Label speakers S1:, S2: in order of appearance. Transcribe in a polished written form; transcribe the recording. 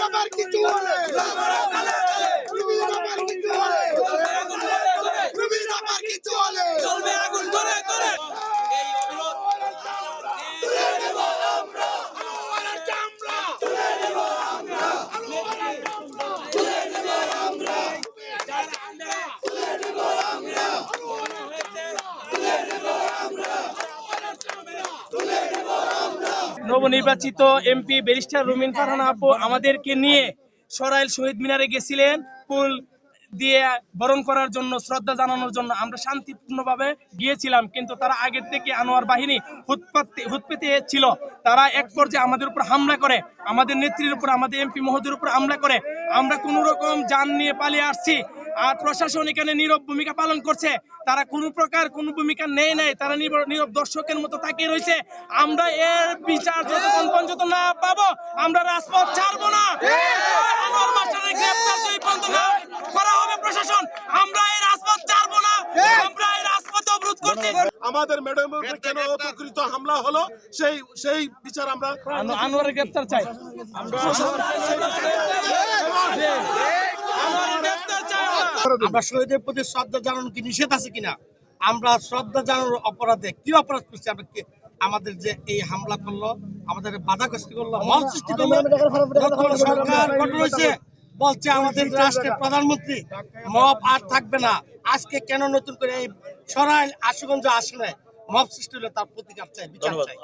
S1: বাবার কিছু হলে রুবির বাবার কিছু হলে রুবির বাবার কিছু হলে
S2: চলবে আগুন করে করে এই অবিরোধ
S1: তুলে নেব আমরা আলোয়ারের চামড়া তুলে নেব আমরা আলোয়ারের চামড়া তুলে নেব আমরা
S2: যারা আমরা
S1: তুলে নেব আমরা
S2: বলা হয়েছে
S1: তুলে নেব আমরা আলোয়ারের চামড়া তুলে নেব আমরা
S3: নবনির্বাচিত এমপি ব্যারিস্টার রুমিন ফারহানা আপু আমাদেরকে নিয়ে সরাইল শহীদ মিনারে গেছিলেন ফুল দিয়ে বরণ করার জন্য, শ্রদ্ধা জানানোর জন্য। আমরা শান্তিপূর্ণভাবে গিয়েছিলাম, কিন্তু তারা আগের থেকে আনোয়ার বাহিনী হুতপেতে ছিল। তারা এক পর্যায়ে আমাদের উপর হামলা করে, আমাদের নেত্রীর উপর, আমাদের এমপি মহোদয়ের উপর হামলা করে। আমরা কোনো রকম যান নিয়ে পালিয়ে আসছি, আর প্রশাসন এখানে নীরব ভূমিকা পালন করছে। তারা কোনো প্রকার কোনো ভূমিকা নেয় নাই, তারা নীরব দর্শকের মতো তাকিয়ে রয়েছে। আমরা এর বিচার যতক্ষণ পর্যন্ত না পাবো আমরা রাজপথ ছাড়বো না। আনোয়ার মাস্টারের গ্রেফতার যদি পর্যন্ত না করা হবে প্রশাসন, আমরা এই রাজপথ ছাড়বো না। আমরা এই রাজপথ অবরোধ করছি।
S4: আমাদের ম্যাডামের উপর কেন অপকৃত হামলা হলো সেই বিচার আমরা
S3: আনোয়ারের গ্রেফতার চাই।
S5: আমরা শহীদের প্রতি শ্রদ্ধা জানানো কি নিষেধ আছে কিনা? আমরা শ্রদ্ধা জানানোর অপরাধে কি অপরাধ করছি আমরা? আমাদের যে এই হামলা করলো, আমাদের বাধাগ্রস্ত করলো, মল সৃষ্টি করলো, নতুন সরকার গঠন হয়েছে, বলছে আমাদের রাষ্ট্রের প্রধানমন্ত্রী মব আর থাকবে না। আজকে কেন নতুন করে এই সরাইল আশুগঞ্জ আসনে মব সৃষ্টি হলো? তার প্রতিকার চাই, বিচার চাই।